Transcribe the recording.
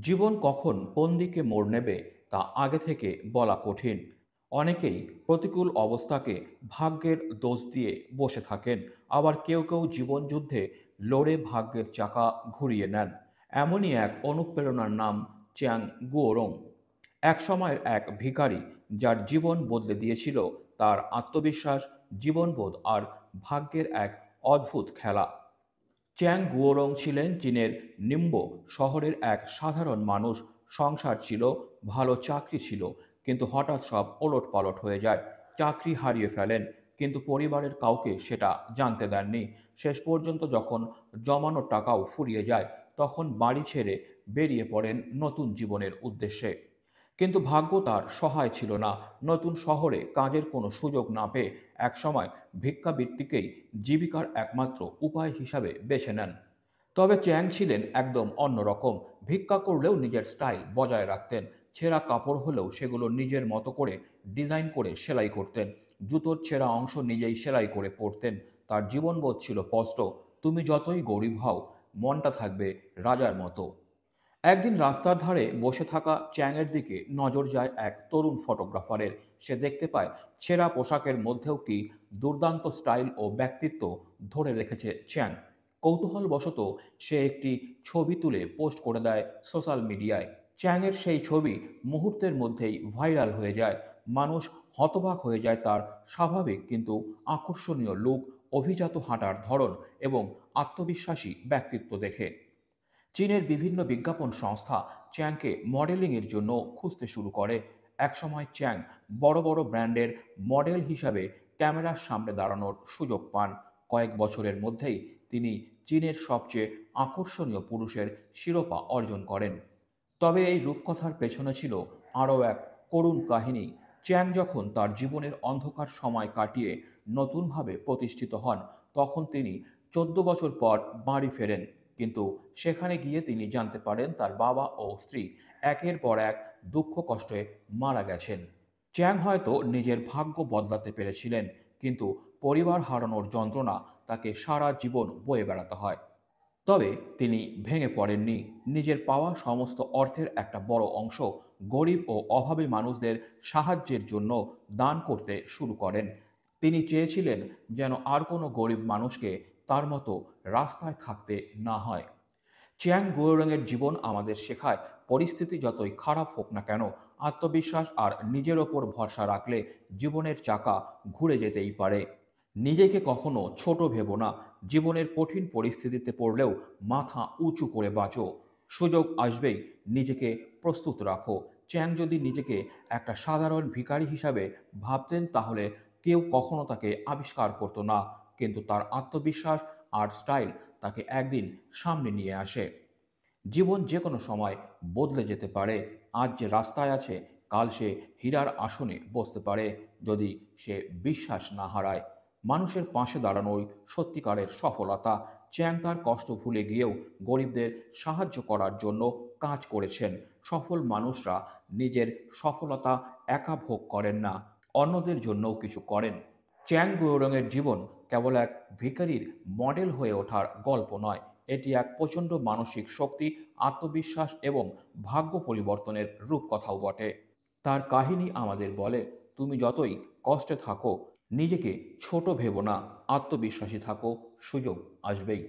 জীবন কখন কোন দিকে মোড় নেবে তা আগে থেকে বলা কঠিন। অনেকেই প্রতিকূল অবস্থাকে ভাগ্যের দোষ দিয়ে বসে থাকেন, আবার কেউ কেউ জীবন যুদ্ধে লড়ে ভাগ্যের চাকা ঘুরিয়ে নেন। এমনই এক অনুপ্রেরণার নাম চ্যাং গুওরং। এক সময়ের এক ভিখারি যার জীবন বদলে দিয়েছিল তার আত্মবিশ্বাস, জীবনবোধ আর ভাগ্যের এক অদ্ভুত খেলা। চ্যাং গুওরং ছিলেন চীনের নিম্বো শহরের এক সাধারণ মানুষ। সংসার ছিল, ভালো চাকরি ছিল, কিন্তু হঠাৎ সব ওলটপালট হয়ে যায়। চাকরি হারিয়ে ফেলেন, কিন্তু পরিবারের কাউকে সেটা জানতে দেননি। শেষ পর্যন্ত যখন জমানো টাকাও ফুরিয়ে যায়, তখন বাড়ি ছেড়ে বেরিয়ে পড়েন নতুন জীবনের উদ্দেশ্যে। কিন্তু ভাগ্য তার সহায় ছিল না। নতুন শহরে কাজের কোনো সুযোগ না পেয়ে একসময় ভিক্ষাবৃত্তিকেই জীবিকার একমাত্র উপায় হিসাবে বেছে নেন। তবে চ্যাং ছিলেন একদম অন্যরকম। ভিক্ষা করলেও নিজের স্টাইল বজায় রাখতেন। ছেঁড়া কাপড় হলেও সেগুলো নিজের মতো করে ডিজাইন করে সেলাই করতেন। জুতোর ছেঁড়া অংশ নিজেই সেলাই করে পরতেন। তার জীবনবোধ ছিল স্পষ্ট: তুমি যতই গরিব হও, মনটা থাকবে রাজার মতো। একদিন রাস্তার ধারে বসে থাকা চ্যাংয়ের দিকে নজর যায় এক তরুণ ফটোগ্রাফারের। সে দেখতে পায় ছেঁড়া পোশাকের মধ্যেও কি দুর্দান্ত স্টাইল ও ব্যক্তিত্ব ধরে রেখেছে চ্যাং। কৌতূহলবশত সে একটি ছবি তুলে পোস্ট করে দেয় সোশ্যাল মিডিয়ায়। চ্যাংয়ের সেই ছবি মুহূর্তের মধ্যেই ভাইরাল হয়ে যায়। মানুষ হতবাক হয়ে যায় তার স্বাভাবিক কিন্তু আকর্ষণীয় লুক, অভিজাত হাঁটার ধরন এবং আত্মবিশ্বাসী ব্যক্তিত্ব দেখে। চীনের বিভিন্ন বিজ্ঞাপন সংস্থা চ্যাংকে মডেলিংয়ের জন্য খুঁজতে শুরু করে। একসময় চ্যাং বড় বড় ব্র্যান্ডের মডেল হিসাবে ক্যামেরার সামনে দাঁড়ানোর সুযোগ পান। কয়েক বছরের মধ্যেই তিনি চীনের সবচেয়ে আকর্ষণীয় পুরুষের শিরোপা অর্জন করেন। তবে এই রূপকথার পেছনে ছিল আরও এক করুণ কাহিনী। চ্যাং যখন তার জীবনের অন্ধকার সময় কাটিয়ে নতুনভাবে প্রতিষ্ঠিত হন, তখন তিনি 14 বছর পর বাড়ি ফেরেন। কিন্তু সেখানে গিয়ে তিনি জানতে পারেন তার বাবা ও স্ত্রী একের পর এক দুঃখ কষ্টে মারা গেছেন। চ্যাং হয়তো নিজের ভাগ্য বদলাতে পেরেছিলেন, কিন্তু পরিবার হারানোর যন্ত্রণা তাকে সারা জীবন বয়ে বেড়াতে হয়। তবে তিনি ভেঙে পড়েননি। নিজের পাওয়া সমস্ত অর্থের একটা বড় অংশ গরিব ও অভাবী মানুষদের সাহায্যের জন্য দান করতে শুরু করেন। তিনি চেয়েছিলেন যেন আর কোনো গরিব মানুষকে তার মতো রাস্তায় থাকতে না হয়। চিয়াং গুয়োরংয়ের জীবন আমাদের শেখায়, পরিস্থিতি যতই খারাপ হোক না কেন, আত্মবিশ্বাস আর নিজের ওপর ভরসা রাখলে জীবনের চাকা ঘুরে যেতেই পারে। নিজেকে কখনো ছোট ভেবো না। জীবনের কঠিন পরিস্থিতিতে পড়লেও মাথা উঁচু করে বাঁচো। সুযোগ আসবেই, নিজেকে প্রস্তুত রাখো। চ্যাং যদি নিজেকে একটা সাধারণ ভিখারি হিসাবে ভাবতেন, তাহলে কেউ কখনো তাকে আবিষ্কার করতো না। কিন্তু তার আত্মবিশ্বাস আর স্টাইল তাকে একদিন সামনে নিয়ে আসে। জীবন যে কোনো সময় বদলে যেতে পারে। আজ যে রাস্তায় আছে, কাল সে হীরার আসনে বসতে পারে, যদি সে বিশ্বাস না হারায়। মানুষের পাশে দাঁড়ানোই সত্যিকারের সফলতা। চ্যাং তার কষ্ট ভুলে গিয়েও গরিবদের সাহায্য করার জন্য কাজ করেছেন। সফল মানুষরা নিজের সফলতা একা ভোগ করেন না, অন্যদের জন্যও কিছু করেন। চ্যাং গুয়োরংয়ের জীবন কেবল এক ভিখারির মডেল হয়ে ওঠার গল্প নয়, এটি এক প্রচণ্ড মানসিক শক্তি, আত্মবিশ্বাস এবং ভাগ্য পরিবর্তনের রূপকথাও বটে। তার কাহিনী আমাদের বলে, তুমি যতই কষ্টে থাকো, নিজেকে ছোট ভেবো না, আত্মবিশ্বাসী থাকো, সুযোগ আসবেই।